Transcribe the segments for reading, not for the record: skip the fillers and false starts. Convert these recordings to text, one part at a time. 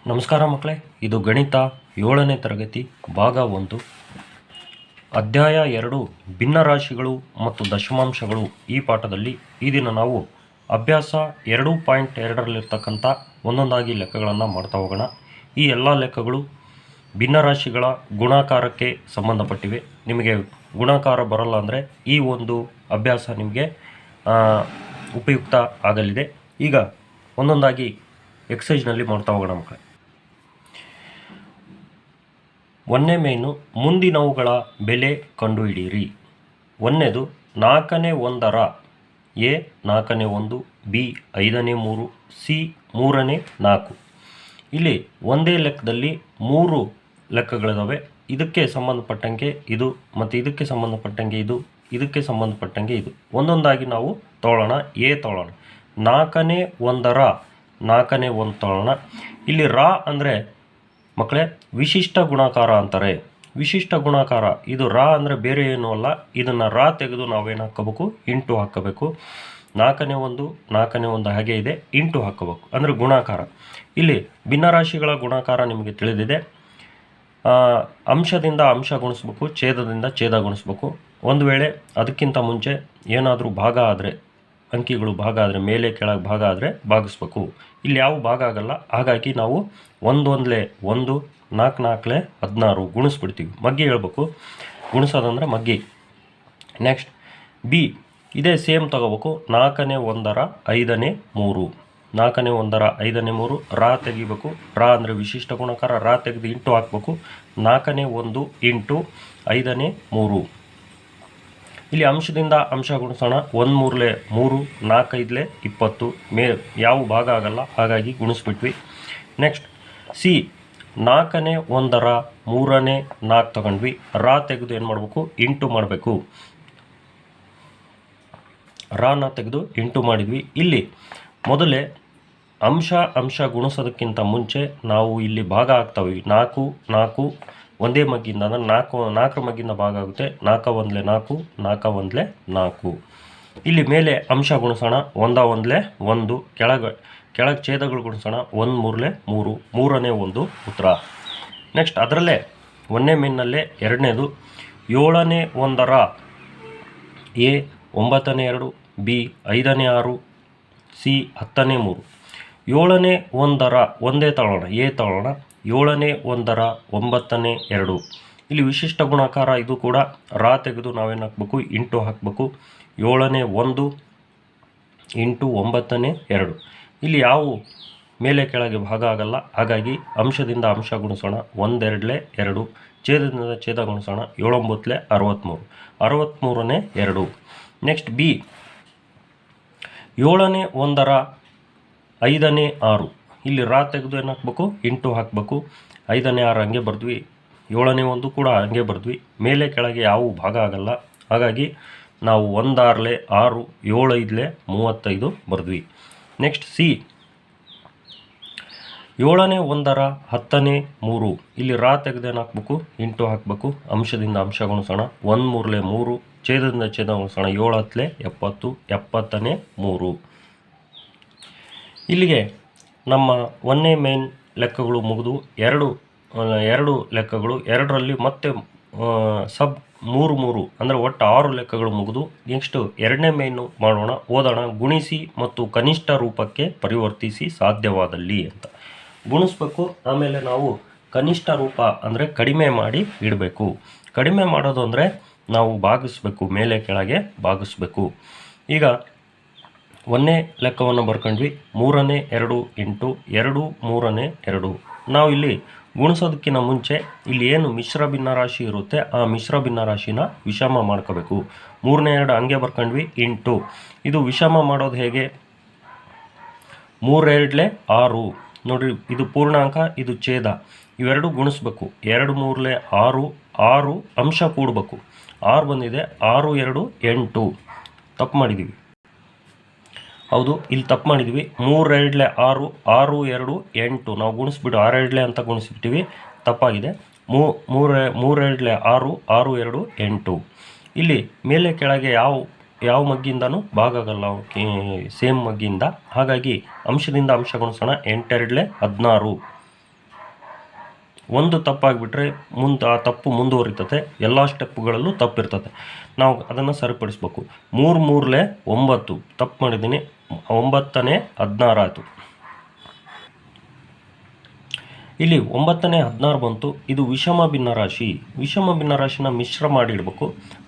ನಮಸ್ಕಾರ ಮಕ್ಕಳೇ, ಇದು ಗಣಿತ 7ನೇ ತರಗತಿ ಭಾಗ 1 ಅಧ್ಯಾಯ 2 ಭಿನ್ನರಾಶಿಗಳು ಮತ್ತು ದಶಮಾಂಶಗಳು. ಈ ಪಾಠದಲ್ಲಿ ಈ ದಿನ ನಾವು ಅಭ್ಯಾಸ 2.2ರಲ್ಲಿರ್ತಕ್ಕಂಥ ಒಂದೊಂದಾಗಿ ಲೆಕ್ಕಗಳನ್ನು ಮಾಡ್ತಾ ಹೋಗೋಣ. ಈ ಎಲ್ಲ ಲೆಕ್ಕಗಳು ಭಿನ್ನರಾಶಿಗಳ ಗುಣಾಕಾರಕ್ಕೆ ಸಂಬಂಧಪಟ್ಟಿವೆ. ನಿಮಗೆ ಗುಣಾಕಾರ ಬರಲ್ಲ ಅಂದರೆ ಈ ಒಂದು ಅಭ್ಯಾಸ ನಿಮಗೆ ಉಪಯುಕ್ತ ಆಗಲಿದೆ. ಈಗ ಒಂದೊಂದಾಗಿ ಎಕ್ಸೈಜ್ನಲ್ಲಿ ಮಾಡ್ತಾ ಹೋಗೋಣ ಮಕ್ಕಳೇ. 1ನೇ ಮೇನು, ಮುಂದಿನವುಗಳ ಬೆಲೆ ಕಂಡುಹಿಡಿಯಿರಿ. 1ನೇದು 4ನೇ ಒಂದರ ಎ 4ನೇ 1, ಬಿ 5ನೇ 3, ಸಿ 3ನೇ 4. ಇಲ್ಲಿ ಒಂದೇ ಲೆಕ್ಕದಲ್ಲಿ 3 ಲೆಕ್ಕಗಳಿದ್ದಾವೆ. ಇದಕ್ಕೆ ಸಂಬಂಧಪಟ್ಟಂಗೆ ಇದು ಮತ್ತು ಇದಕ್ಕೆ ಸಂಬಂಧಪಟ್ಟಂಗೆ ಇದು, ಇದಕ್ಕೆ ಸಂಬಂಧಪಟ್ಟಂಗೆ ಇದು. ಒಂದೊಂದಾಗಿ ನಾವು ತಗೊಳ್ಳೋಣ. ಎ ತಗೊಳ್ಳೋಣ. 4ನೇ ಒಂದರ 4ನೇ 1 ತಗೊಳ್ಳೋಣ. ಇಲ್ಲಿ ರಾ ಅಂದರೆ ಮಕ್ಕಳೇ ವಿಶಿಷ್ಟ ಗುಣಾಕಾರ ಅಂತಾರೆ. ವಿಶಿಷ್ಟ ಗುಣಾಕಾರ ಇದು ರಾ ಅಂದರೆ ಬೇರೆ ಏನೂ ಅಲ್ಲ. ಇದನ್ನು ರಾ ತೆಗೆದು ನಾವೇನು ಹಾಕ್ಕೋಬೇಕು, ಇಂಟು ಹಾಕ್ಕೋಬೇಕು. 4ನೇ 1 4ನೇ 1 ಹಾಗೆ ಇದೆ, ಇಂಟು ಹಾಕ್ಕೋಬೇಕು ಅಂದರೆ ಗುಣಾಕಾರ. ಇಲ್ಲಿ ಭಿನ್ನರಾಶಿಗಳ ಗುಣಾಕಾರ ನಿಮಗೆ ತಿಳಿದಿದೆ. ಅಂಶದಿಂದ ಅಂಶ ಗುಣಿಸ್ಬೇಕು, ಛೇದದಿಂದ ಛೇದ ಗುಣಿಸ್ಬೇಕು. ಒಂದು ವೇಳೆ ಅದಕ್ಕಿಂತ ಮುಂಚೆ ಏನಾದರೂ ಭಾಗ ಆದರೆ, ಅಂಕಿಗಳು ಭಾಗ ಆದರೆ, ಮೇಲೆ ಕೆಳಗೆ ಭಾಗ ಆದರೆ ಭಾಗಿಸ್ಬೇಕು. ಇಲ್ಲಿ ಯಾವ ಭಾಗ ಆಗಲ್ಲ. ಹಾಗಾಗಿ ನಾವು 1 1 1, 4 4 16 ಗುಣಿಸ್ಬಿಡ್ತೀವಿ. ಮಗ್ಗಿ ಹೇಳ್ಬೇಕು, ಗುಣಿಸೋದಂದ್ರೆ ಮಗ್ಗಿ. ನೆಕ್ಸ್ಟ್ ಬಿ, ಇದೇ ಸೇಮ್ ತಗೋಬೇಕು. 4ನೇ 1ರ 5ನೇ 3, 4ನೇ 1ರ 5ನೇ 3 ರಾ ತೆಗಿಬೇಕು. ರಾ ಅಂದರೆ ವಿಶಿಷ್ಟ ಗುಣಾಕಾರ. ರಾ ತೆಗೆದು ಇಂಟು ಹಾಕ್ಬೇಕು. 4ನೇ 1 ಇಂಟು 5ನೇ 3. ಇಲ್ಲಿ ಅಂಶದಿಂದ ಅಂಶ ಗುಣಿಸೋಣ. 1 3 3, 4 5 20. ಯಾವ ಭಾಗ ಆಗಲ್ಲ, ಹಾಗಾಗಿ ಗುಣಿಸ್ಬಿಟ್ವಿ. ನೆಕ್ಸ್ಟ್ ಸಿ, 4ನೇ 1ರ 3ನೇ 4 ತಗೊಂಡ್ವಿ. ರಾ ತೆಗೆದು ಏನು ಮಾಡಬೇಕು, ಇಂಟು ಮಾಡಬೇಕು. ರಾನ ತೆಗೆದು ಇಂಟು ಮಾಡಿದ್ವಿ. ಇಲ್ಲಿ ಮೊದಲೇ ಅಂಶ ಗುಣಿಸೋದಕ್ಕಿಂತ ಮುಂಚೆ ನಾವು ಇಲ್ಲಿ ಭಾಗ ಆಗ್ತಾವೆ. 4 4 ಒಂದೇ ಮಗ್ಗಿಂದ ಅಂದರೆ 4 ಮಗ್ಗಿಂದ ಭಾಗ ಆಗುತ್ತೆ. 4 1 4, 4 1 4. ಇಲ್ಲಿ ಮೇಲೆ ಅಂಶ ಗುಣಿಸೋಣ. 1 1 1, ಕೆಳಗೆ ಛೇದಗಳು ಗುಣಿಸೋಣ. 1 3 3, 3ನೇ 1 ಉತ್ತರ. ನೆಕ್ಸ್ಟ್ ಅದರಲ್ಲೇ 1ನೇ ಮೇನ್ನಲ್ಲೇ 2ನೇದು 7ನೇ 1ರ ಎ 9ನೇ 2, ಬಿ 5ನೇ 6, ಸಿ 10ನೇ 3. 7ನೇ 1ರ ಒಂದೇ ತಗೊಳ್ಳೋಣ, ಎ ತಗೊಳ್ಳೋಣ. 7ನೇ 1ರ 9ನೇ 2. ಇಲ್ಲಿ ವಿಶಿಷ್ಟ ಗುಣಾಕಾರ. ಇದು ಕೂಡ ರಾ ತೆಗೆದು ನಾವೇನು ಹಾಕಬೇಕು, ಇಂಟು ಹಾಕಬೇಕು. 7ನೇ 1 ಇಂಟು 9ನೇ 2. ಇಲ್ಲಿ ಯಾವ ಮೇಲೆ ಕೆಳಗೆ ಭಾಗ ಆಗಲ್ಲ. ಹಾಗಾಗಿ ಅಂಶದಿಂದ ಅಂಶ ಗುಣಿಸೋಣ. 1 2 2, ಛೇದದಿಂದ ಛೇದ ಗುಣಿಸೋಣ. 7 9 63, 63ನೇ 2. ನೆಕ್ಸ್ಟ್ ಬಿ, 7ನೇ 1ರ 5ನೇ 6. ಇಲ್ಲಿ ರಾ ತೆಗೆದು ಏನು ಹಾಕಬೇಕು, ಇಂಟು ಹಾಕಬೇಕು. 5ನೇ 6 ಹಂಗೆ ಬರೆದ್ವಿ. 7ನೇ 1 ಕೂಡ ಹಂಗೆ ಬರೆದ್ವಿ. ಮೇಲೆ ಕೆಳಗೆ ಯಾವ ಭಾಗ ಆಗಲ್ಲ. ಹಾಗಾಗಿ ನಾವು 1 6 6, 7 5 35 ಬರೆದ್ವಿ. Next C, 7ನೇ 1ರ 10ನೇ 3. ಇಲ್ಲಿ ರಾ ತೆಗೆದು ಏನು ಹಾಕಬೇಕು, ಇಂಟು ಹಾಕಬೇಕು. ಅಂಶದಿಂದ ಅಂಶ ಗುಣಿಸೋಣ. 1 3 3, ಛೇದದಿಂದ ಛೇದ ಗುಣಿಸೋಣ. 7 10 70, 70ನೇ 3. ಇಲ್ಲಿಗೆ ನಮ್ಮ 1ನೇ ಮೇನ್ ಲೆಕ್ಕಗಳು ಮುಗಿದು ಎರಡು ಲೆಕ್ಕಗಳು, 2ರಲ್ಲಿ ಮತ್ತೆ ಸಬ್ 3 3 ಅಂದರೆ ಒಟ್ಟು 6 ಲೆಕ್ಕಗಳು ಮುಗಿದು. ನೆಕ್ಸ್ಟು 2ನೇ ಮೇನು ಮಾಡೋಣ, ಓದೋಣ. ಗುಣಿಸಿ ಮತ್ತು ಕನಿಷ್ಠ ರೂಪಕ್ಕೆ ಪರಿವರ್ತಿಸಿ ಸಾಧ್ಯವಾದಲ್ಲಿ ಅಂತ ಗುಣಿಸ್ಬೇಕು. ಆಮೇಲೆ ನಾವು ಕನಿಷ್ಠ ರೂಪ ಅಂದರೆ ಕಡಿಮೆ ಮಾಡಿ ಇಡಬೇಕು. ಕಡಿಮೆ ಮಾಡೋದು ಅಂದರೆ ನಾವು ಭಾಗಿಸ್ಬೇಕು, ಮೇಲೆ ಕೆಳಗೆ ಭಾಗಿಸ್ಬೇಕು. ಈಗ 1ನೇ ಲೆಕ್ಕವನ್ನು ಬರ್ಕೊಂಡ್ವಿ. 3ನೇ 2 ಇಂಟು 2 3ನೇ 2. ನಾವು ಇಲ್ಲಿ ಗುಣಿಸೋದಕ್ಕಿಂತ ಮುಂಚೆ ಇಲ್ಲಿ ಏನು ಮಿಶ್ರ ಭಿನ್ನರಾಶಿ ಇರುತ್ತೆ, ಆ ಮಿಶ್ರ ಭಿನ್ನರಾಶಿನ ವಿಷಮ ಮಾಡ್ಕೋಬೇಕು. 3ನೇ 2 ಹಂಗೆ ಬರ್ಕೊಂಡ್ವಿ, ಇಂಟು. ಇದು ವಿಷಮ ಮಾಡೋದು ಹೇಗೆ, 3 2 6. ನೋಡಿರಿ, ಇದು ಪೂರ್ಣಾಂಕ, ಇದು ಛೇದ. ಇವೆರಡು ಗುಣಿಸ್ಬೇಕು. 2 3 6, 6 ಅಂಶ ಕೂಡಬೇಕು. 6 ಬಂದಿದೆ. 6 2 8. ತಪ್ಪು ಮಾಡಿದ್ದೀವಿ. ಹೌದು, ಇಲ್ಲಿ ತಪ್ಪು ಮಾಡಿದ್ವಿ. 3 2 6, 6 2 8. ನಾವು ಗುಣಿಸ್ಬಿಟ್ಟು 6 2 ಅಂತ ಗುಣಿಸ್ಬಿಟ್ಟಿವಿ, ತಪ್ಪಾಗಿದೆ. 3 2 6, 6 2 8. ಇಲ್ಲಿ ಮೇಲೆ ಕೆಳಗೆ ಯಾವ ಮಗ್ಗಿಂದನೂ ಭಾಗ ಆಗಲ್ಲ, ಸೇಮ್ ಮಗ್ಗಿಂದ. ಹಾಗಾಗಿ ಅಂಶದಿಂದ ಅಂಶ ಗುಣಿಸೋಣ. 8 2 16, ಒಂದು ತಪ್ಪಾಗಿಬಿಟ್ರೆ ಆ ತಪ್ಪು ಮುಂದುವರಿತದೆ, ಎಲ್ಲ ಸ್ಟೆಪ್ಪುಗಳಲ್ಲೂ ತಪ್ಪಿರ್ತದೆ. ನಾವು ಅದನ್ನು ಸರಿಪಡಿಸ್ಬೇಕು. 3 3 9 ತಪ್ಪು ಮಾಡಿದ್ದೀನಿ, 9ನೇ 16 ಆಯಿತು. ಇಲ್ಲಿ 9ನೇ 16 ಬಂತು. ಇದು ವಿಷಮ ಭಿನ್ನರಾಶಿ. ವಿಷಮ ಭಿನ್ನರಾಶಿನ ಮಿಶ್ರ ಮಾಡಿ ಇಡಬೇಕು.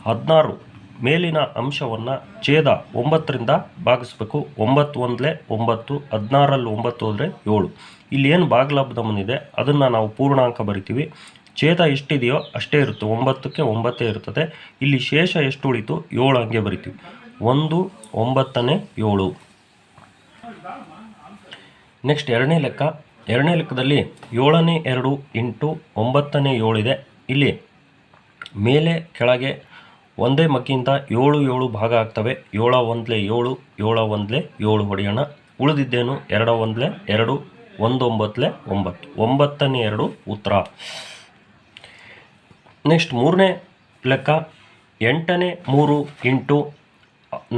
16 ಮೇಲಿನ ಅಂಶವನ್ನು ಛೇದ 9ರಿಂದ ಭಾಗಿಸ್ಬೇಕು. 9 1 9, 16ರಲ್ಲಿ 9 ಹೋದರೆ 7. ಇಲ್ಲಿ ಏನು ಭಾಗಲಬ್ಧ ಬಂದಿದೆ ಅದನ್ನು ನಾವು ಪೂರ್ಣಾಂಕ ಬರಿತೀವಿ. ಛೇದ ಎಷ್ಟಿದೆಯೋ ಅಷ್ಟೇ ಇರುತ್ತೆ, 9ಕ್ಕೆ 9 ಇರ್ತದೆ. ಇಲ್ಲಿ ಶೇಷ ಎಷ್ಟು ಉಳಿತು 7 ಹಂಗೆ ಬರಿತೀವಿ. 1 9ನೇ 7. ನೆಕ್ಸ್ಟ್ ಎರಡನೇ ಲೆಕ್ಕ. ಎರಡನೇ ಲೆಕ್ಕದಲ್ಲಿ 7ನೇ 2 ಇಂಟು 9ನೇ 7 ಇದೆ. ಇಲ್ಲಿ ಮೇಲೆ ಕೆಳಗೆ ಒಂದೇ ಮಗ್ಗಿಂದ 7 7 ಭಾಗ ಆಗ್ತವೆ. 7 1 7, 7 1 7 ಹೊಡೆಯೋಣ. ಉಳಿದಿದ್ದೇನು 2 1 2, 1 9 9, 9ನೇ 2 ಉತ್ತರ. ನೆಕ್ಸ್ಟ್ ಮೂರನೇ ಲೆಕ್ಕ 8ನೇ 3 ಇಂಟು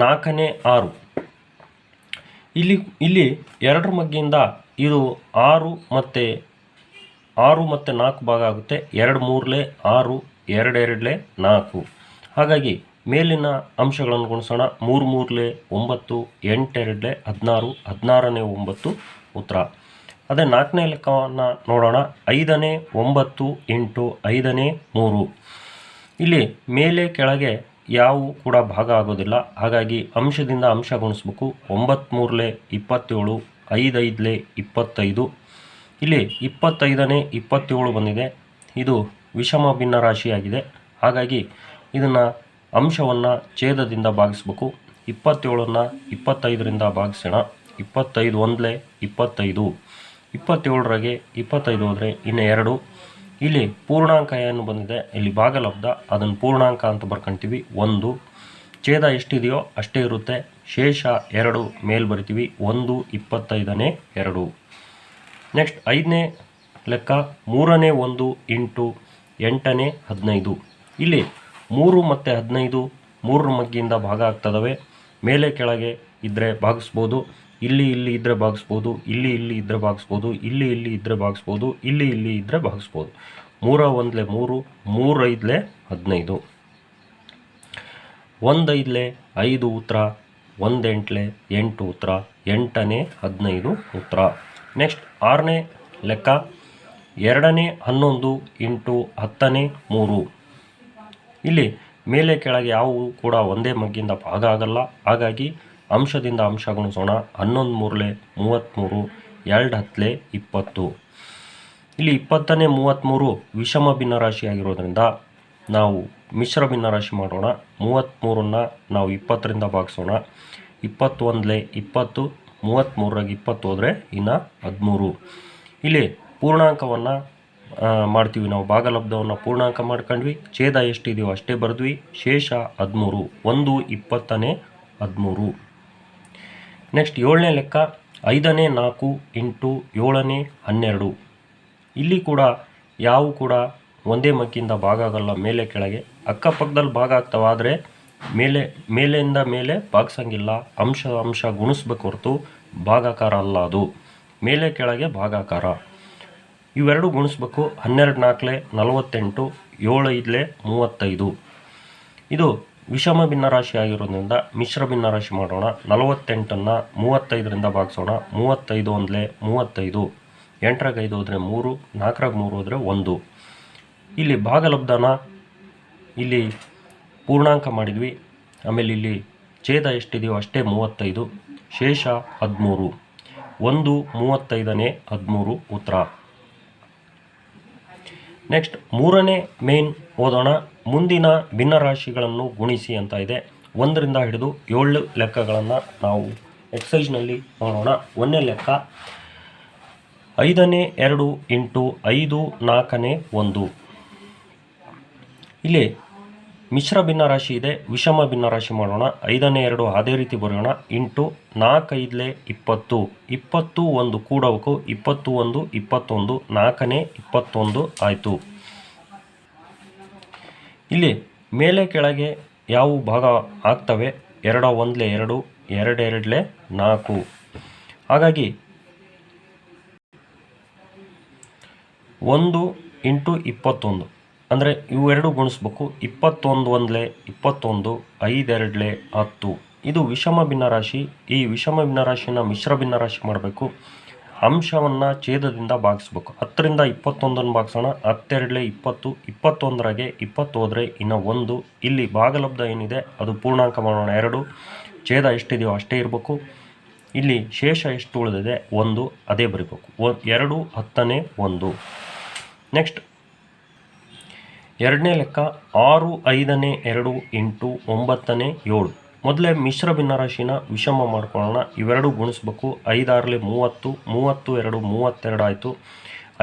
4ನೇ 6. ಇಲ್ಲಿ 2 ಮಗ್ಗಿಂದ ಇದು 6 ಮತ್ತು 4 ಭಾಗ ಆಗುತ್ತೆ. 2 3 6, 2 2 4. ಹಾಗಾಗಿ ಮೇಲಿನ ಅಂಶಗಳನ್ನು ಗುಣಿಸೋಣ. 3 3 9, 8 2 16, 16ನೇ 9 ಉತ್ತರ. ಅದೇ 4ನೇ ಲೆಕ್ಕವನ್ನು ನೋಡೋಣ. 5ನೇ 9 ಇಂಟು 5ನೇ 3. ಇಲ್ಲಿ ಮೇಲೆ ಕೆಳಗೆ ಯಾವ ಕೂಡ ಭಾಗ ಆಗೋದಿಲ್ಲ, ಹಾಗಾಗಿ ಅಂಶದಿಂದ ಅಂಶ ಗುಣಿಸ್ಬೇಕು. 9 3 27, 5 5 25. ಇಲ್ಲಿ 25ನೇ 27 ಬಂದಿದೆ. ಇದು ವಿಷಮ ಭಿನ್ನ ರಾಶಿಯಾಗಿದೆ, ಹಾಗಾಗಿ ಇದನ್ನು ಅಂಶವನ್ನು ಛೇದದಿಂದ ಭಾಗಿಸ್ಬೇಕು. 27ನ್ನು 25ರಿಂದ ಭಾಗಿಸೋಣ. 25 1 25, 27ರಾಗೆ 25 ಹೋದರೆ ಇನ್ನು 2. ಇಲ್ಲಿ ಪೂರ್ಣಾಂಕ ಏನು ಬಂದಿದೆ, ಇಲ್ಲಿ ಭಾಗಲಬ್ಧ, ಅದನ್ನು ಪೂರ್ಣಾಂಕ ಅಂತ ಬರ್ಕೊಳ್ತೀವಿ. 1. ಛೇದ ಎಷ್ಟಿದೆಯೋ ಅಷ್ಟೇ ಇರುತ್ತೆ, ಶೇಷ 2 ಮೇಲೆ ಬರಿತೀವಿ. 1 25ನೇ 2. ನೆಕ್ಸ್ಟ್ 5ನೇ ಲೆಕ್ಕ 3ನೇ 1 ಇಂಟು 8ನೇ 15. ಇಲ್ಲಿ 3 ಮತ್ತು 15 3 ಮಗ್ಗಿಯಿಂದ ಭಾಗ ಆಗ್ತದವೆ. ಮೇಲೆ ಕೆಳಗೆ ಇದ್ದರೆ ಭಾಗಿಸ್ಬೋದು, ಇಲ್ಲಿ ಇದ್ದರೆ ಭಾಗಿಸ್ಬೋದು, ಇಲ್ಲಿ ಇದ್ದರೆ ಭಾಗಿಸ್ಬೋದು, ಇಲ್ಲಿ ಇದ್ದರೆ ಭಾಗಿಸ್ಬೋದು, ಇಲ್ಲಿ ಇದ್ದರೆ ಭಾಗಿಸ್ಬೋದು. 3 1 3, 3 5 15, 1 5 5 ಉತ್ತರ, 1 8 8 ಉತ್ತರ, 8ನೇ 15 ಉತ್ತರ. ನೆಕ್ಸ್ಟ್ 6ನೇ ಲೆಕ್ಕ 2ನೇ 11 ಇಂಟು 10ನೇ 3. ಇಲ್ಲಿ ಮೇಲೆ ಕೆಳಗೆ ಯಾವುವು ಕೂಡ ಒಂದೇ ಮಗ್ಗಿಂದ ಭಾಗ ಆಗಲ್ಲ, ಹಾಗಾಗಿ ಅಂಶದಿಂದ ಅಂಶ ಗುಣಿಸೋಣ. 11 3 33, 2 10 20. ಇಲ್ಲಿ 20ನೇ 33 ವಿಷಮ ಭಿನ್ನರಾಶಿಯಾಗಿರೋದ್ರಿಂದ ನಾವು ಮಿಶ್ರ ಭಿನ್ನರಾಶಿ ಮಾಡೋಣ. 33ನ್ನು ನಾವು 20ರಿಂದ ಭಾಗಿಸೋಣ. 21 20, 33ರಾಗಿ 20 ಹೋದರೆ ಇನ್ನು 13. ಇಲ್ಲಿ ಪೂರ್ಣಾಂಕವನ್ನು ಮಾಡ್ತೀವಿ ನಾವು. ಭಾಗಲಬ್ಧವನ್ನು ಪೂರ್ಣಾಂಕ ಮಾಡ್ಕೊಂಡ್ವಿ, ಛೇದ ಎಷ್ಟಿದೆಯೋ ಅಷ್ಟೇ ಬರೆದ್ವಿ. ಶೇಷ 13, 1 20ನೇ 13. ನೆಕ್ಸ್ಟ್ 7ನೇ ಲೆಕ್ಕ 5ನೇ 4 ಇಂಟು 7ನೇ 12. ಇಲ್ಲಿ ಕೂಡ ಯಾವ ಕೂಡ ಒಂದೇ ಮಗ್ಗಿಂದ ಭಾಗ ಆಗಲ್ಲ, ಮೇಲೆ ಕೆಳಗೆ ಅಕ್ಕಪಕ್ಕದಲ್ಲಿ ಭಾಗ ಆಗ್ತವೆ. ಆದರೆ ಮೇಲೆಯಿಂದ ಮೇಲೆ ಭಾಗಿಸಂಗಿಲ್ಲ, ಅಂಶ ಗುಣಿಸ್ಬೇಕು ಹೊರತು ಭಾಗಾಕಾರ ಅಲ್ಲ ಅದು. ಮೇಲೆ ಕೆಳಗೆ ಭಾಗಾಕಾರ ಇವೆರಡು ಗುಣಿಸ್ಬೇಕು. 12 4 48, 7 5 35. ಇದು ವಿಷಮ ಭಿನ್ನರಾಶಿ ಆಗಿರೋದ್ರಿಂದ ಮಿಶ್ರ ಭಿನ್ನರಾಶಿ ಮಾಡೋಣ. 48ನ್ನು 35ರಿಂದ ಭಾಗಿಸೋಣ. 35 1 35, 8ರಾಗ 5 ಹೋದರೆ 3, 4ರಾಗ 3 ಹೋದರೆ 1. ಇಲ್ಲಿ ಭಾಗಲಬ್ಧನ ಇಲ್ಲಿ ಪೂರ್ಣಾಂಕ ಮಾಡಿದ್ವಿ. ಆಮೇಲೆ ಇಲ್ಲಿ ಛೇದ ಎಷ್ಟಿದೆಯೋ ಅಷ್ಟೇ 35, ಶೇಷ 13. 1 35ನೇ 13 ಉತ್ತರ. ನೆಕ್ಸ್ಟ್ 3ನೇ ಮೇನ್ ಓದೋಣ. ಮುಂದಿನ ಭಿನ್ನರಾಶಿಗಳನ್ನು ಗುಣಿಸಿ ಅಂತ ಇದೆ. 1ರಿಂದ ಹಿಡಿದು 7 ಲೆಕ್ಕಗಳನ್ನು ನಾವು ಎಕ್ಸೈಜ್ನಲ್ಲಿ ನೋಡೋಣ. 1ನೇ ಲೆಕ್ಕ 5ನೇ 2 ಇಂಟು 5 4ನೇ 1. ಇಲ್ಲಿ ಮಿಶ್ರ ಭಿನ್ನರಾಶಿ ಇದೆ, ವಿಷಮ ಭಿನ್ನರಾಶಿ ಮಾಡೋಣ. 5ನೇ 2 ಅದೇ ರೀತಿ ಬರೆಯೋಣ. ಇಂಟು 4 5 20, 20 1 ಕೂಡಬೇಕು. 21 21, 4ನೇ 21 ಆಯಿತು. ಇಲ್ಲಿ ಮೇಲೆ ಕೆಳಗೆ ಯಾವ ಭಾಗ ಆಗ್ತವೆ? 2 1 2, 2 2 4. ಹಾಗಾಗಿ 1 ಇಂಟು 21 ಅಂದರೆ ಇವೆರಡು ಗುಣಿಸ್ಬೇಕು. 21 ಒಂದಲೇ 21, 5 ಎರಡಲೇ 10. ಇದು ವಿಷಮ ಭಿನ್ನರಾಶಿ. ಈ ವಿಷಮ ಭಿನ್ನರಾಶಿನ ಮಿಶ್ರ ಭಿನ್ನರಾಶಿ ಮಾಡಬೇಕು. ಅಂಶವನ್ನು ಛೇದದಿಂದ ಭಾಗಿಸ್ಬೇಕು. 10ರಿಂದ 21 ಭಾಗಿಸೋಣ. 10 ಎರಡಲೇ 20, 21ರಾಗೆ 20 ಹೋದರೆ ಇನ್ನು 1. ಇಲ್ಲಿ ಭಾಗಲಬ್ಧ ಏನಿದೆ ಅದು ಪೂರ್ಣಾಂಕ ಮಾಡೋಣ 2. ಛೇದ ಎಷ್ಟಿದೆಯೋ ಅಷ್ಟೇ ಇರಬೇಕು. ಇಲ್ಲಿ ಶೇಷ ಎಷ್ಟು ಉಳಿದಿದೆ 1, ಅದೇ ಬರೀಬೇಕು. 2 10ನೇ 1. ನೆಕ್ಸ್ಟ್ ಎರಡನೇ ಲೆಕ್ಕ 6 5ನೇ 2 ಇಂಟು 9ನೇ 7. ಮೊದಲೇ ಮಿಶ್ರ ಭಿನ್ನರಾಶಿನ ವಿಷಮ ಮಾಡ್ಕೊಳ್ಳೋಣ. ಇವೆರಡು ಗುಣಿಸ್ಬೇಕು. 5 6ಲೇ 30, 30 2 32 ಆಯಿತು.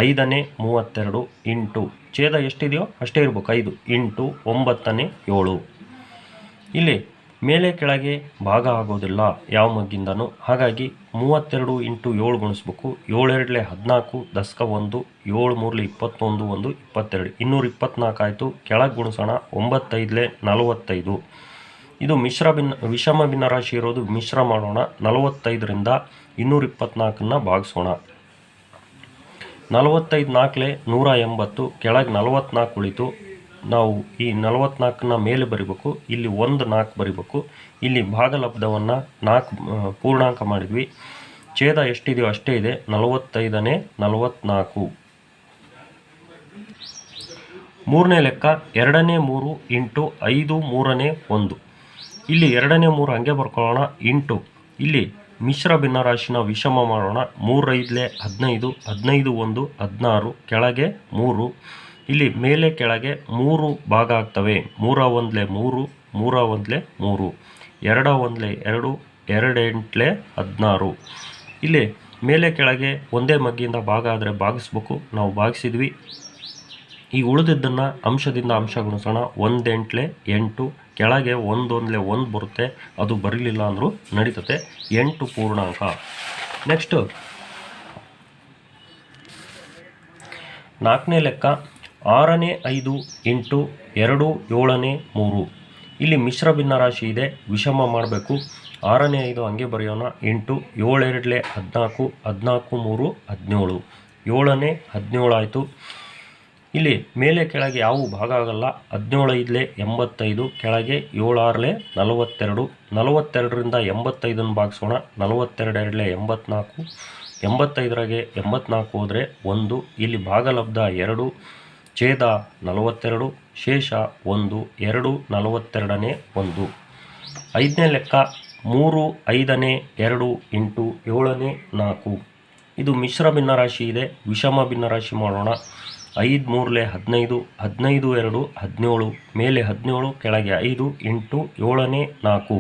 5ನೇ 32 ಇಂಟು ಛೇದ ಎಷ್ಟಿದೆಯೋ ಅಷ್ಟೇ ಇರಬೇಕು 5 ಇಂಟು 9ನೇ 7. ಇಲ್ಲಿ ಮೇಲೆ ಕೆಳಗೆ ಭಾಗ ಆಗೋದಿಲ್ಲ ಯಾವ ಮಗ್ಗಿಂದನೂ. ಹಾಗಾಗಿ 32 ಇಂಟು 7 ಗುಣಿಸ್ಬೇಕು. 7 ಎರಡಲೇ 14, ದಸ್ಕ 1, 7 ಮೂರಲೇ 21, 1 22, 224 ಆಯಿತು. ಕೆಳಗೆ ಗುಣಿಸೋಣ. 9 5ಲೇ 45. ಇದು ವಿಷಮ ಭಿನ್ನರಾಶಿ ಇರೋದು ಮಿಶ್ರ ಮಾಡೋಣ. 45ರಿಂದ 224ನ್ನ ಭಾಗಿಸೋಣ. 45 4ಲೇ 180, ಕೆಳಗೆ 44 ಉಳಿತು. ನಾವು ಈ 44ನ್ನ ಮೇಲೆ ಬರಿಬೇಕು. ಇಲ್ಲಿ 1 4 ಬರಿಬೇಕು. ಇಲ್ಲಿ ಭಾಗಲಬ್ಧವನ್ನು 4 ಪೂರ್ಣಾಂಕ ಮಾಡಿದ್ವಿ. ಛೇದ ಎಷ್ಟಿದೆಯೋ ಅಷ್ಟೇ ಇದೆ. 45ನೇ 44. ಮೂರನೇ ಲೆಕ್ಕ 2ನೇ 3 ಇಂಟು 5 3ನೇ 1. ಇಲ್ಲಿ 2ನೇ 3 ಹಂಗೆ ಬರ್ಕೊಳ್ಳೋಣ. ಇಂಟು ಇಲ್ಲಿ ಮಿಶ್ರ ಭಿನ್ನರಾಶಿನ ವಿಷಮ ಮಾಡೋಣ. 3 5ಲೇ 15, 15 1 16, ಕೆಳಗೆ 3. ಇಲ್ಲಿ ಮೇಲೆ ಕೆಳಗೆ 3 ಭಾಗ ಆಗ್ತವೆ. 3 1ಲೇ 3, 3 1ಲೇ 3, 2 1ಲೇ 2, 2 8ಲೇ 16. ಇಲ್ಲಿ ಮೇಲೆ ಕೆಳಗೆ ಒಂದೇ ಮಗ್ಗಿಯಿಂದ ಭಾಗ ಆದರೆ ಭಾಗಿಸ್ಬೇಕು. ನಾವು ಭಾಗಿಸಿದ್ವಿ. ಈ ಉಳಿದಿದ್ದನ್ನು ಅಂಶದಿಂದ ಅಂಶ ಗುಣಿಸೋಣ. 1 8ಲೇ 8, ಕೆಳಗೆ 1 1ಲೇ 1 ಬರುತ್ತೆ. ಅದು ಬರಲಿಲ್ಲ ಅಂದರೂ ನಡೀತದೆ. 8 ಪೂರ್ಣಾಂಕ. ನೆಕ್ಸ್ಟ್ 4ನೇ ಲೆಕ್ಕ 6ನೇ 5 ಇಂಟು 2 7ನೇ 3. ಇಲ್ಲಿ ಮಿಶ್ರ ಭಿನ್ನರಾಶಿ ಇದೆ, ವಿಷಮ ಮಾಡಬೇಕು. 6ನೇ 5 ಹಂಗೆ ಬರೆಯೋಣ. ಇಂಟು 7 ಎರಡಲೇ 14, 14 3 17, 7ನೇ 17 ಆಯಿತು. ಇಲ್ಲಿ ಮೇಲೆ ಕೆಳಗೆ ಯಾವ ಭಾಗ ಆಗಲ್ಲ. 17 5ಲೇ 85, ಕೆಳಗೆ 7 6ಲೇ 42, 42ರಿಂದ 85ನ್ನು ಭಾಗಿಸೋಣ. 42 ಎರಡಲೇ 84, 85ರಾಗೆ 84 ಹೋದರೆ 1. ಇಲ್ಲಿ ಭಾಗಲಬ್ಧ 2, ಛೇದ 42, ಶೇಷ 1, 2 42ನೇ 1. 5ನೇ ಲೆಕ್ಕ 3 5ನೇ 2 ಇಂಟು 7ನೇ 4. ಇದು ಮಿಶ್ರ ಭಿನ್ನರಾಶಿ ಇದೆ, ವಿಷಮ ಭಿನ್ನರಾಶಿ ಮಾಡೋಣ. 5 3ಲೇ 15, 15 2 17, ಮೇಲೆ 17, ಕೆಳಗೆ 5 ಇಂಟು 7ನೇ 4.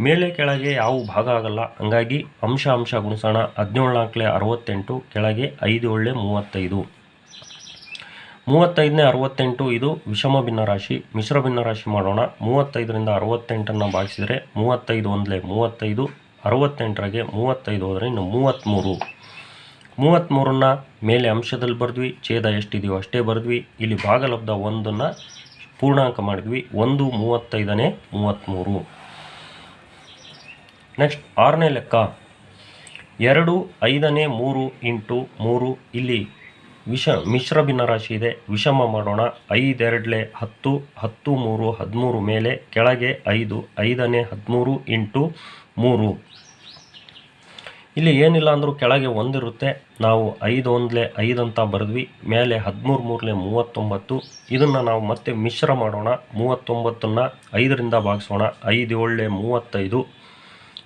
ಮೇಲೆ ಕೆಳಗೆ ಯಾವ ಭಾಗ ಆಗಲ್ಲ. ಹಂಗಾಗಿ ಅಂಶ ಗುಣಿಸೋಣ. 17 4ಲೇ 68, ಕೆಳಗೆ 5 7ಲೇ 35, 35ನೇ 68. ಇದು ವಿಷಮ ಭಿನ್ನರಾಶಿ. ಮಿಶ್ರ ಭಿನ್ನರಾಶಿ ಮಾಡೋಣ. 35ರಿಂದ 68ನ್ನು ಭಾಗಿಸಿದರೆ 35 1ಲೇ 35, 68ರಾಗೆ 35 ಹೋದರೆ ಇನ್ನು 33. 33ನ್ನ ಮೇಲೆ ಅಂಶದಲ್ಲಿ ಬರೆದ್ವಿ. ಛೇದ ಎಷ್ಟಿದೆಯೋ ಅಷ್ಟೇ ಬರೆದ್ವಿ. ಇಲ್ಲಿ ಭಾಗಲಬ್ಧ 1ನ್ನು ಪೂರ್ಣಾಂಕ ಮಾಡಿದ್ವಿ. 1 35ನೇ 33. ನೆಕ್ಸ್ಟ್ 6ನೇ ಲೆಕ್ಕ 2 5ನೇ 3 ಇಂಟು 3. ಇಲ್ಲಿ ಮಿಶ್ರ ಭಿನ್ನರಾಶಿ ಇದೆ, ವಿಷಮ ಮಾಡೋಣ. 5 ಎರಡಲೇ 10, 10 3 13, ಮೇಲೆ ಕೆಳಗೆ 5, 5ನೇ 13 ಇಂಟು 3. ಇಲ್ಲಿ ಏನಿಲ್ಲ ಅಂದರೂ ಕೆಳಗೆ 1 ಇರುತ್ತೆ. ನಾವು 5 1ಲೇ 5 ಅಂತ ಬರೆದ್ವಿ. ಮೇಲೆ 13 3ಲೇ 39. ಇದನ್ನು ನಾವು ಮತ್ತೆ ಮಿಶ್ರ ಮಾಡೋಣ. 39ನ್ನು 5ರಿಂದ ಭಾಗಿಸೋಣ. 5 7ಲೇ 35,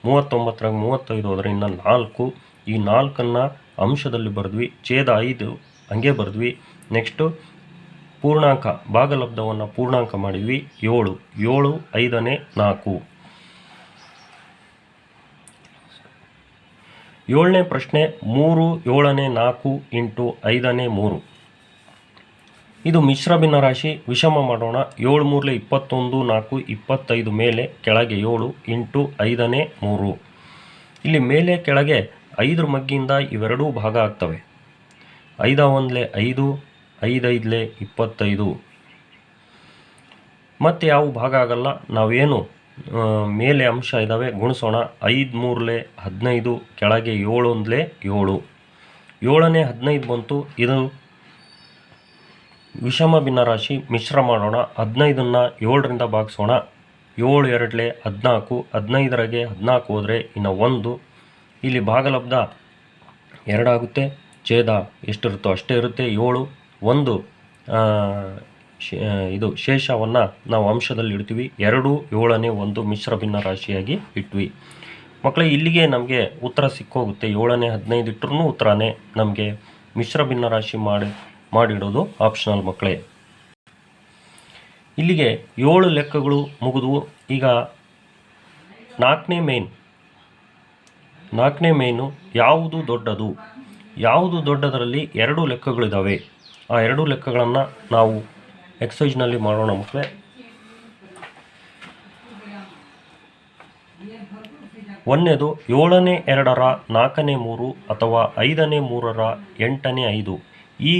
39ರಾಗ 35 ಹೋದರೆ ಇನ್ನು 4. ಈ 4ನ್ನು ಅಂಶದಲ್ಲಿ ಬರೆದ್ವಿ. ಛೇದ 5 ಹಂಗೆ ಬರೆದ್ವಿ. ನೆಕ್ಸ್ಟು ಪೂರ್ಣಾಂಕ ಭಾಗಲಬ್ಧವನ್ನು ಪೂರ್ಣಾಂಕ ಮಾಡಿದ್ವಿ. 7 7 5ನೇ 4. 7ನೇ ಪ್ರಶ್ನೆ 3 7ನೇ 4 ಇಂಟು 5ನೇ 3. ಇದು ಮಿಶ್ರ ಭಿನ್ನರಾಶಿ, ವಿಷಮ ಮಾಡೋಣ. 7 3ಲೇ 21 4 25, ಮೇಲೆ ಕೆಳಗೆ 7 ಇಂಟು 5ನೇ 3. ಇಲ್ಲಿ ಮೇಲೆ ಕೆಳಗೆ 5ರ ಮಗ್ಗಿಯಿಂದ ಇವೆರಡೂ ಭಾಗ ಆಗ್ತವೆ. 5 1ಲೇ 5, 5 5ಲೇ 25. ಮತ್ತು ಯಾವ ಭಾಗ ಆಗಲ್ಲ. ನಾವೇನು ಮೇಲೆ ಅಂಶ ಇದ್ದಾವೆ ಗುಣಿಸೋಣ. 5 3ಲೇ 15, ಕೆಳಗೆ 7 1ಲೇ 7, 7ನೇ 15 ಬಂತು. ಇದು ವಿಷಮ ಭಿನ್ನರಾಶಿ ಮಿಶ್ರ ಮಾಡೋಣ. 15ನ್ನು 7ರಿಂದ ಭಾಗಿಸೋಣ. 7 2 14, 15ಗೆ 14 ಹೋದರೆ ಇನ್ನು 1, ಇಲ್ಲಿ ಭಾಗಲಬ್ಧ 2 ಆಗುತ್ತೆ, ಛೇದ ಎಷ್ಟಿರುತ್ತೋ ಅಷ್ಟೇ ಇರುತ್ತೆ 7. 1 ಇದು ಶೇಷವನ್ನು ನಾವು ಅಂಶದಲ್ಲಿ ಇಡ್ತೀವಿ. 2 7ನೇ 1 ಮಿಶ್ರ ಭಿನ್ನ ರಾಶಿಯಾಗಿ ಇಟ್ವಿ ಮಕ್ಕಳೇ. ಇಲ್ಲಿಗೆ ನಮಗೆ ಉತ್ತರ ಸಿಕ್ಕೋಗುತ್ತೆ. 7ನೇ 15 ಇಟ್ಟರೂ ಉತ್ತರನೇ. ನಮಗೆ ಮಿಶ್ರ ಭಿನ್ನ ರಾಶಿ ಮಾಡಿಡೋದು ಆಪ್ಷನಲ್ ಮಕ್ಕಳೇ. ಇಲ್ಲಿಗೆ 7 ಲೆಕ್ಕಗಳು ಮುಗಿದವು. ಈಗ 4ನೇ ಮೇಯ್ನು ಯಾವುದು ದೊಡ್ಡದು, ಯಾವುದು ದೊಡ್ಡದರಲ್ಲಿ 2 ಲೆಕ್ಕಗಳಿದ್ದಾವೆ. ಆ 2 ಲೆಕ್ಕಗಳನ್ನು ನಾವು ಎಕ್ಸೈಜ್ನಲ್ಲಿ ಮಾಡೋಣ ಮಕ್ಕಳೇ. ಒಂದನೇದು 7ನೇ 2ರ 4ನೇ 3 ಅಥವಾ 5ನೇ 3ರ 8ನೇ 5. ಈ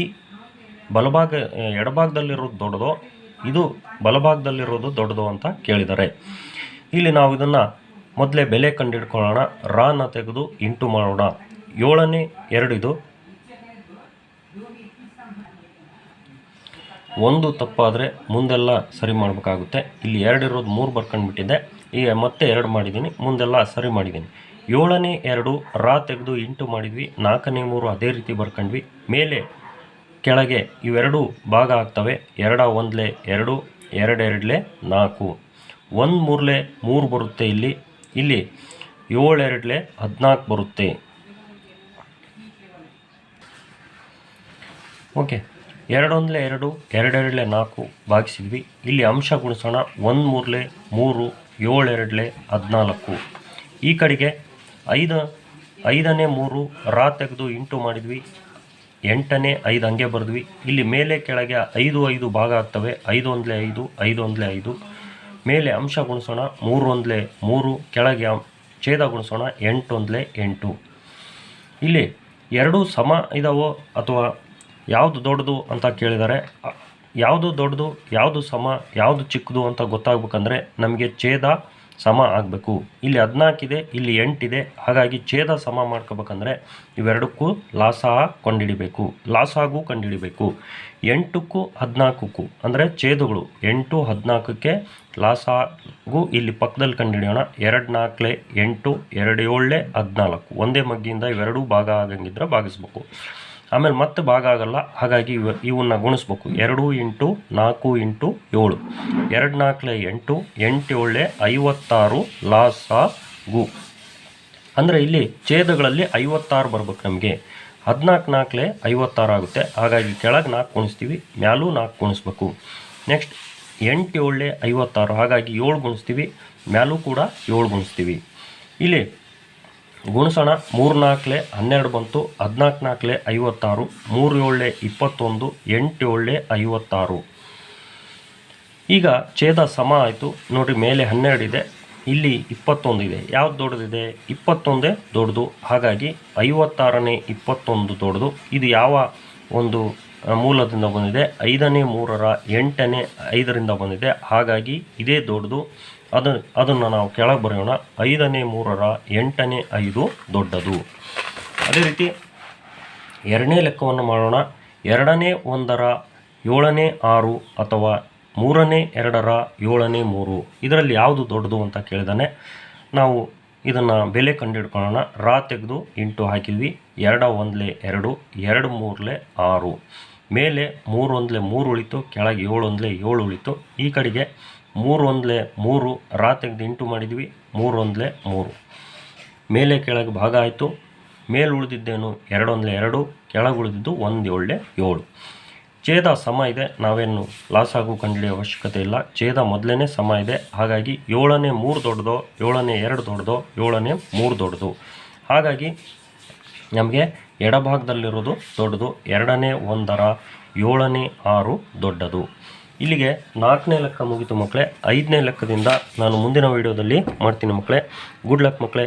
ಎಡಭಾಗದಲ್ಲಿರೋದು ದೊಡ್ಡದೋ, ಇದು ಬಲಭಾಗದಲ್ಲಿರೋದು ದೊಡ್ಡದೋ ಅಂತ ಕೇಳಿದ್ದಾರೆ. ಇಲ್ಲಿ ನಾವು ಇದನ್ನು ಮೊದಲೇ ಬೆಲೆ ಕಂಡುಹಿಡ್ಕೊಳ್ಳೋಣ. ರಾನ ತೆಗೆದು ಇಂಟು ಮಾಡೋಣ. 7ನೇ 2 ಇದು 1 ತಪ್ಪಾದರೆ ಮುಂದೆಲ್ಲ ಸರಿ ಮಾಡಬೇಕಾಗುತ್ತೆ. ಇಲ್ಲಿ 2 ಇರೋದು 3 ಬರ್ಕೊಂಡ್ಬಿಟ್ಟಿದೆ. ಈಗ ಮತ್ತೆ 2 ಮಾಡಿದ್ದೀನಿ, ಮುಂದೆಲ್ಲ ಸರಿ ಮಾಡಿದ್ದೀನಿ. 7ನೇ 2 ರಾ ತೆಗೆದು ಇಂಟು ಮಾಡಿದ್ವಿ. 4ನೇ 3 ಅದೇ ರೀತಿ ಬರ್ಕೊಂಡ್ವಿ. ಮೇಲೆ ಕೆಳಗೆ ಇವೆರಡು ಭಾಗ ಆಗ್ತವೆ. 2 1 2, 2 2 4, 1 3 3 ಬರುತ್ತೆ. ಇಲ್ಲಿ 7 2 14 ಬರುತ್ತೆ. ಓಕೆ, 2 1 2, 2 2 4 ಭಾಗಿಸಿದ್ವಿ. ಇಲ್ಲಿ ಅಂಶ ಗುಣಿಸೋಣ. 1 3 3, 7 2 14. ಈ ಕಡೆಗೆ 5ನೇ 3 ರಾ ತೆಗೆದು ಇಂಟು ಮಾಡಿದ್ವಿ. 8ನೇ 5 ಹಂಗೆ ಬರೆದ್ವಿ. ಇಲ್ಲಿ ಮೇಲೆ ಕೆಳಗೆ 5 5 ಭಾಗ ಆಗ್ತವೆ. 5 1 5, 5 1 5. ಮೇಲೆ ಅಂಶ ಗುಣಿಸೋಣ. 3 1 3, ಕೆಳಗೆ ಛೇದ ಗುಣಿಸೋಣ. 8 1 8. ಇಲ್ಲಿ 2 ಸಮ ಇದಾವೋ ಅಥವಾ ಯಾವುದು ದೊಡ್ಡದು ಅಂತ ಕೇಳಿದ್ದಾರೆ. ಯಾವುದು ದೊಡ್ಡದು, ಯಾವುದು ಸಮ, ಯಾವುದು ಚಿಕ್ಕದು ಅಂತ ಗೊತ್ತಾಗಬೇಕಂದ್ರೆ ನಮಗೆ ಛೇದ ಸಮ ಆಗಬೇಕು. ಇಲ್ಲಿ 14 ಇದೆ, ಇಲ್ಲಿ 8 ಇದೆ. ಹಾಗಾಗಿ ಛೇದ ಸಮ ಮಾಡ್ಕೋಬೇಕಂದ್ರೆ ಇವೆರಡಕ್ಕೂ ಲಾಸಾ ಕಂಡುಹಿಡಿಬೇಕು. 8ಕ್ಕೂ 14ಕ್ಕೂ ಅಂದರೆ ಛೇದಗಳು 8 14ಕ್ಕೆ ಲಾಸಾಗು ಇಲ್ಲಿ ಪಕ್ಕದಲ್ಲಿ ಕಂಡುಹಿಡಿಯೋಣ. 2 4 8, 2 7 14. ಒಂದೇ ಮಗ್ಗಿಯಿಂದ ಇವೆರಡೂ ಭಾಗ ಆಗಂಗಿದ್ರೆ ಭಾಗಿಸ್ಬೇಕು. ಆಮೇಲೆ ಮತ್ತೆ ಭಾಗ ಆಗಲ್ಲ, ಹಾಗಾಗಿ ಇವನ್ನ ಗುಣಿಸ್ಬೇಕು. 2 ಇಂಟು 4 ಇಂಟು 7, 2 4 8, 8 7 56 ಲಾಸಾಗು. ಅಂದರೆ ಇಲ್ಲಿ ಛೇದಗಳಲ್ಲಿ 56 ಬರ್ಬೇಕು ನಮಗೆ. 14 4 56 ಆಗುತ್ತೆ. ಹಾಗಾಗಿ ಕೆಳಗೆ 4 ಗುಣಿಸ್ತೀವಿ, ಮ್ಯಾಲೂ 4 ಗುಣಿಸ್ಬೇಕು. ನೆಕ್ಸ್ಟ್ 8 7 56, ಹಾಗಾಗಿ 7 ಗುಣಿಸ್ತೀವಿ, ಮ್ಯಾಲೂ ಕೂಡ 7 ಗುಣಿಸ್ತೀವಿ. ಇಲ್ಲಿ ಗುಣಿಸೋಣ. 3 4 12 ಬಂತು. 14 4 56, 3 7 21, 8 7 56. ಈಗ ಛೇದ ಸಮ ಆಯಿತು ನೋಡಿರಿ. ಮೇಲೆ 12 ಇದೆ, ಇಲ್ಲಿ 21 ಇದೆ. ಯಾವ್ದು ದೊಡ್ಡದಿದೆ? 21 ದೊಡ್ಡದು. ಹಾಗಾಗಿ 56ನೇ 21 ದೊಡ್ಡದು. ಇದು ಯಾವ ಒಂದು ಮೂಲದಿಂದ ಬಂದಿದೆ? 5ನೇ 3ರ 8ನೇ 5ರಿಂದ ಬಂದಿದೆ. ಹಾಗಾಗಿ ಇದೇ ದೊಡ್ಡದು. ಅದನ್ನು ನಾವು ಕೆಳಗೆ ಬರೆಯೋಣ. 5ನೇ 3ರ 8ನೇ 5 ದೊಡ್ಡದು. ಅದೇ ರೀತಿ 2ನೇ ಲೆಕ್ಕವನ್ನು ಮಾಡೋಣ. 2ನೇ 1ರ 7ನೇ 6 ಅಥವಾ 3ನೇ 2ರ 7ನೇ 3. ಇದರಲ್ಲಿ ಯಾವುದು ದೊಡ್ಡದು ಅಂತ ಕೇಳಿದಾನೆ. ನಾವು ಇದನ್ನು ಬೆಲೆ ಕಂಡುಹಿಡ್ಕೊಳ್ಳೋಣ. ರಾ ತೆಗೆದು ಇಂಟು ಹಾಕಿದ್ವಿ. 2 1 2, 2 3 6. ಮೇಲೆ 3 1 3 ಉಳಿತು, ಕೆಳಗೆ 7 1 7 ಉಳಿತು. ಈ ಕಡೆಗೆ 3 1 3 ರಾ ತೆಗೆದು ಇಂಟು ಮಾಡಿದ್ವಿ. 3 1 3. ಮೇಲೆ ಕೆಳಗೆ ಭಾಗ ಆಯಿತು. ಮೇಲೆ ಉಳಿದಿದ್ದೇನು? 2 1 2, ಕೆಳಗೆ ಉಳಿದಿದ್ದು 1 7 7. ಛೇದ ಸಮ ಇದೆ, ನಾವೇನು ಲಾಸ್ ಆಗು ಕಂಡುಹಿಡಿಯೋ ಅವಶ್ಯಕತೆ ಇಲ್ಲ. ಛೇದ ಮೊದಲೇ ಸಮ ಇದೆ. ಹಾಗಾಗಿ 7ನೇ 3 ದೊಡ್ಡದೋ, 7ನೇ 2 ದೊಡ್ಡದೋ, 7ನೇ 3 ದೊಡ್ಡದು. ಹಾಗಾಗಿ ನಮಗೆ ಎಡಭಾಗದಲ್ಲಿರೋದು ದೊಡ್ಡದು. 2ನೇ 1ರ 7ನೇ 6 ದೊಡ್ಡದು. ಇಲ್ಲಿಗೆ 4ನೇ ಲೆಕ್ಕ ಮುಗಿತು ಮಕ್ಕಳೇ. 5ನೇ ಲೆಕ್ಕದಿಂದ ನಾನು ಮುಂದಿನ ವಿಡಿಯೋದಲ್ಲಿ ಮಾಡ್ತೀನಿ ಮಕ್ಕಳೇ. ಗುಡ್ ಲಕ್ ಮಕ್ಕಳೇ.